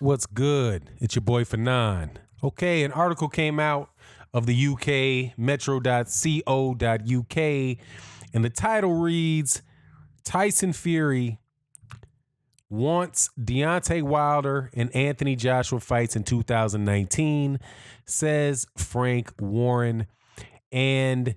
What's good? It's your boy Fanon. Okay, an article came out of the UK, metro.co.uk, and the title reads, Tyson Fury wants Deontay Wilder and Anthony Joshua fights in 2019, says Frank Warren. And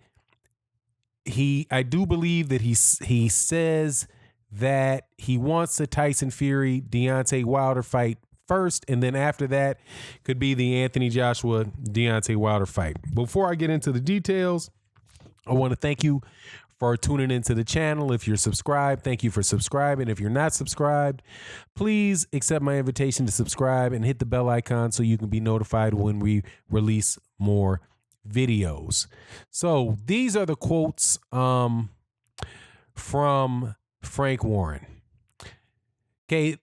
I do believe that he says that he wants the Tyson Fury Deontay Wilder fight first, and then after that could be the Anthony Joshua Deontay Wilder fight. Before I get into the details, I want to thank you for tuning into the channel. If you're subscribed, thank you for subscribing. If you're not subscribed, please accept my invitation to subscribe and hit the bell icon so you can be notified when we release more videos. So these are the quotes from Frank Warren. Okay,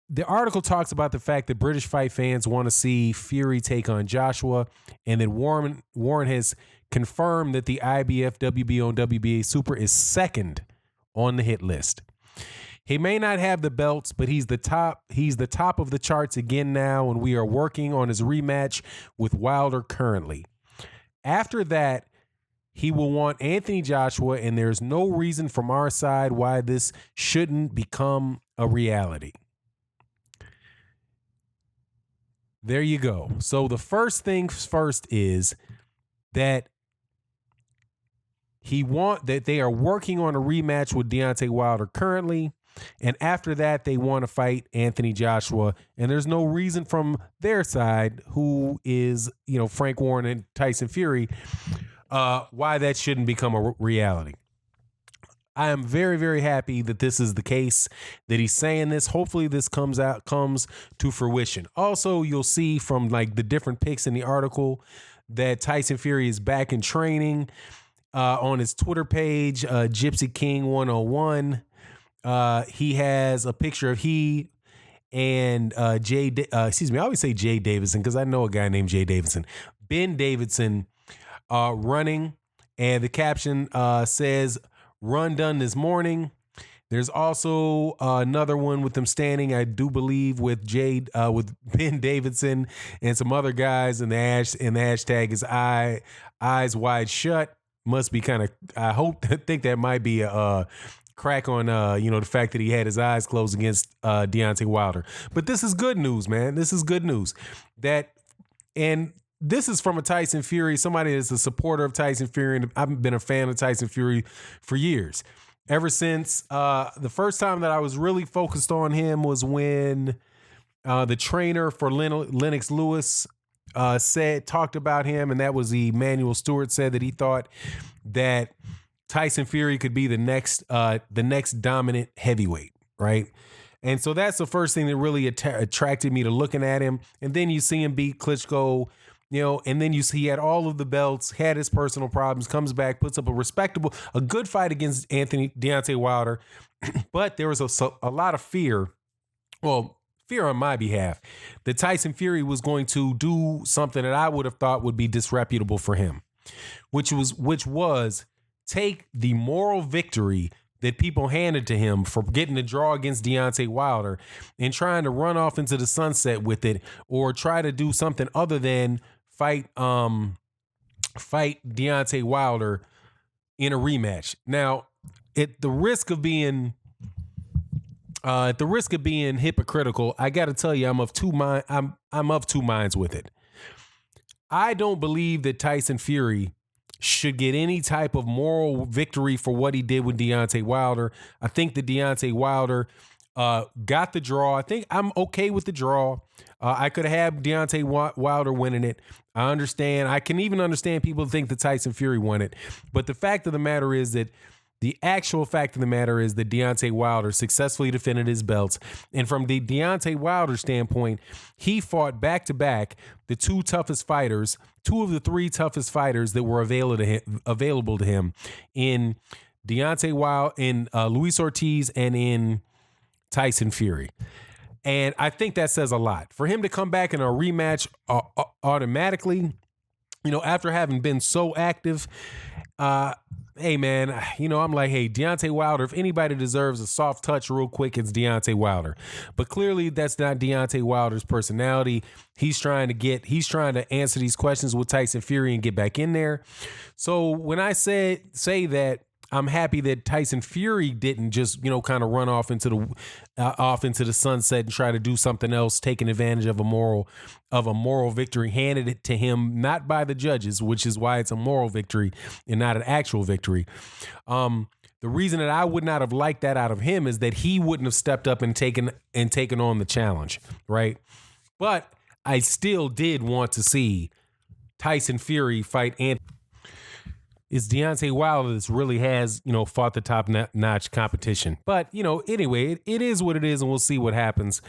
the article talks about the fact that British fight fans want to see Fury take on Joshua, and that Warren has confirmed that the IBF, WBO, and WBA Super is second on the hit list. He may not have the belts, but he's the top of the charts again now, and we are working on his rematch with Wilder currently. After that, he will want Anthony Joshua, and there's no reason from our side why this shouldn't become a reality. There you go. So the first things first is that they are working on a rematch with Deontay Wilder currently, and after that they want to fight Anthony Joshua, and there's no reason from their side, who is, Frank Warren and Tyson Fury, why that shouldn't become a reality. I am very, very happy that this is the case, that he's saying this. Hopefully this comes to fruition. Also, you'll see from the different pics in the article that Tyson Fury is back in training on his Twitter page, Gypsy King 101. He has a picture of he and I always say Jay Davidson because I know a guy named Jay Davidson. Ben Davidson running, and the caption says, "Run done this morning." There's also another one with them standing, I do believe, with Ben Davidson and some other guys, and the hashtag is eyes wide shut. Must be kind of, think that might be a crack on the fact that he had his eyes closed against Deontay Wilder. But this is good news, man. This is good news. And this is from a Tyson Fury, somebody that's a supporter of Tyson Fury, and I've been a fan of Tyson Fury for years. Ever since the first time that I was really focused on him was when the trainer for Lennox Lewis talked about him, and that was Emmanuel Stewart, said that he thought that Tyson Fury could be the next dominant heavyweight, right? And so that's the first thing that really attracted me to looking at him. And then you see him beat Klitschko, and then you see he had all of the belts, had his personal problems, comes back, puts up a good fight against Deontay Wilder. But there was a lot of fear on my behalf, that Tyson Fury was going to do something that I would have thought would be disreputable for him, which was take the moral victory that people handed to him for getting the draw against Deontay Wilder and trying to run off into the sunset with it, or try to do something other than fight Deontay Wilder in a rematch. Now, at the risk of being hypocritical, I got to tell you, I'm of two minds with it. I don't believe that Tyson Fury should get any type of moral victory for what he did with Deontay Wilder. I think that Deontay Wilder got the draw. I think I'm okay with the draw. I could have had Deontay Wilder winning it. I understand. I can even understand people think that Tyson Fury won it. But the fact of the matter is that Deontay Wilder successfully defended his belts. And from the Deontay Wilder standpoint, he fought back-to-back the two of the three toughest fighters that were available to him in Deontay Wilder, in Luis Ortiz, and in Tyson Fury. And I think that says a lot. For him to come back in a rematch automatically, after having been so active, hey man, I'm like, hey, Deontay Wilder, if anybody deserves a soft touch real quick, it's Deontay Wilder. But clearly that's not Deontay Wilder's personality. He's trying to answer these questions with Tyson Fury and get back in there. So when I say that, I'm happy that Tyson Fury didn't just, kind of run off into the sunset and try to do something else, taking advantage of a moral victory handed it to him, not by the judges, which is why it's a moral victory and not an actual victory. The reason that I would not have liked that out of him is that he wouldn't have stepped up and taken on the challenge, right? But I still did want to see Tyson Fury fight Anthony. It's Deontay Wilder that really has, fought the top notch competition. But, anyway, it is what it is, and we'll see what happens.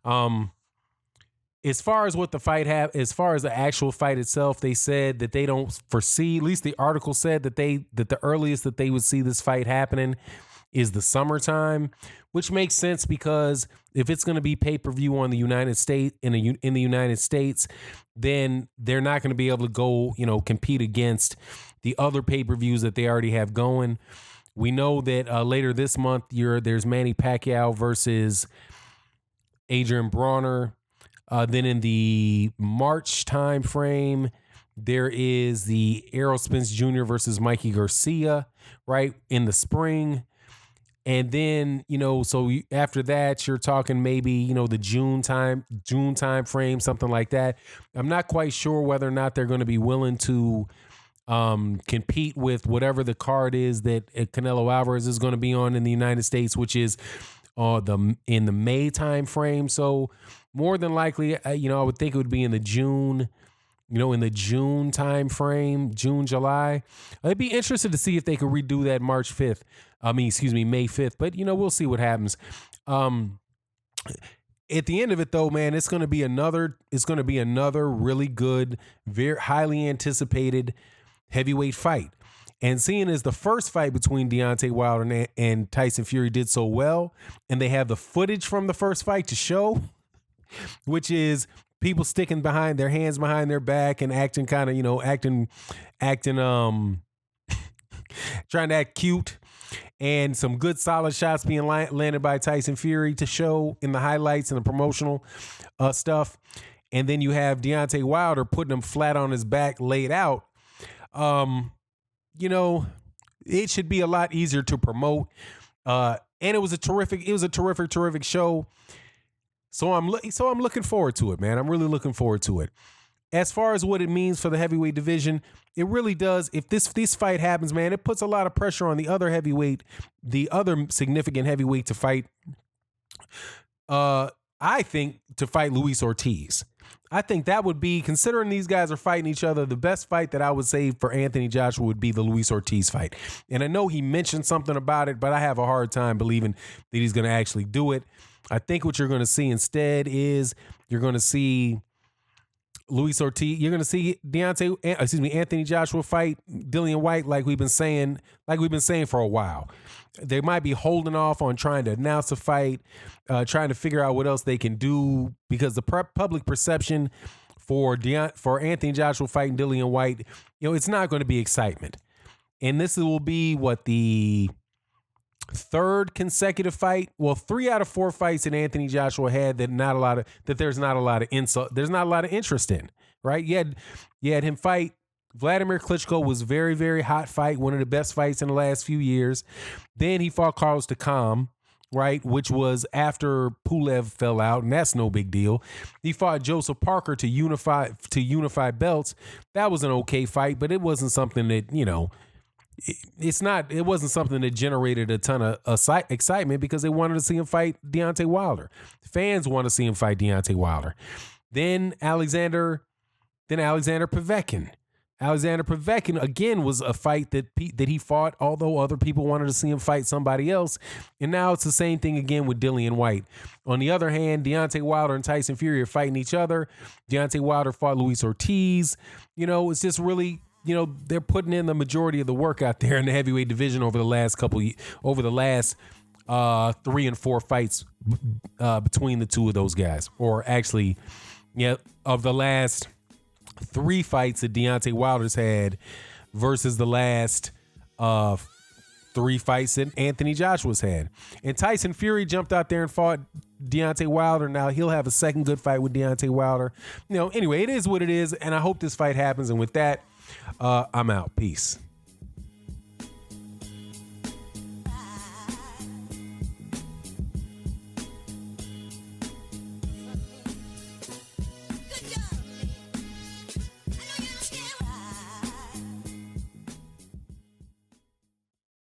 As far as what the fight as far as the actual fight itself, they said that they don't foresee, at least the article said that the earliest that they would see this fight happening is the summertime, which makes sense because if it's going to be pay-per-view on the United States in the United States, then they're not going to be able to go, compete against the other pay-per-views that they already have going. We know that later this month there's Manny Pacquiao versus Adrian Brawner. Then in the March time frame, there is the Errol Spence Jr. versus Mikey Garcia, right, in the spring. And then, so after that, you're talking maybe, the June time frame, something like that. I'm not quite sure whether or not they're going to be willing to compete with whatever the card is that Canelo Alvarez is going to be on in the United States, which is in the May time frame. So more than likely, I would think it would be in the June. In the June time frame, June, July. I'd be interested to see if they could redo that May 5th. But, we'll see what happens. At the end of it, though, man, it's going to be another really good, very highly anticipated heavyweight fight. And seeing as the first fight between Deontay Wilder and Tyson Fury did so well, and they have the footage from the first fight to show, which is people sticking their hands behind their back and acting kind of, acting, trying to act cute, and some good solid shots being landed by Tyson Fury to show in the highlights and the promotional stuff. And then you have Deontay Wilder putting him flat on his back, laid out. It should be a lot easier to promote. And it was a terrific show. So I'm looking forward to it, man. I'm really looking forward to it. As far as what it means for the heavyweight division, it really does. If this fight happens, man, it puts a lot of pressure on the other significant heavyweight to fight. I think to fight Luis Ortiz. I think that would be, considering these guys are fighting each other, the best fight that I would say for Anthony Joshua would be the Luis Ortiz fight. And I know he mentioned something about it, but I have a hard time believing that he's going to actually do it. I think what you're going to see instead is you're going to see Luis Ortiz. You're going to see Anthony Joshua fight Dillian White, like we've been saying for a while. They might be holding off on trying to announce a fight, trying to figure out what else they can do, because the public perception for Anthony Joshua fighting Dillian White, it's not going to be excitement. And this will be the third consecutive fight. Well, 3 out of 4 fights that Anthony Joshua had there's not a lot of interest in, right? You had him fight Vladimir Klitschko, was very, very hot fight, one of the best fights in the last few years. Then he fought Carlos Takam, right, which was after Pulev fell out, and that's no big deal. He fought Joseph Parker to unify belts. That was an okay fight, but it wasn't something that, it wasn't something that generated a ton of excitement, because they wanted to see him fight Deontay Wilder. Fans want to see him fight Deontay Wilder. Then Alexander Povetkin. Alexander Povetkin, again, was a fight that he fought, although other people wanted to see him fight somebody else. And now it's the same thing again with Dillian White. On the other hand, Deontay Wilder and Tyson Fury are fighting each other. Deontay Wilder fought Luis Ortiz. It's just really, they're putting in the majority of the work out there in the heavyweight division over the last 3 and 4 fights between the two of those guys. Or actually, of the last 3 fights that Deontay Wilder's had versus the last 3 fights that Anthony Joshua's had. And Tyson Fury jumped out there and fought Deontay Wilder. Now he'll have a second good fight with Deontay Wilder. Anyway, it is what it is, and I hope this fight happens. And with that, I'm out. Peace.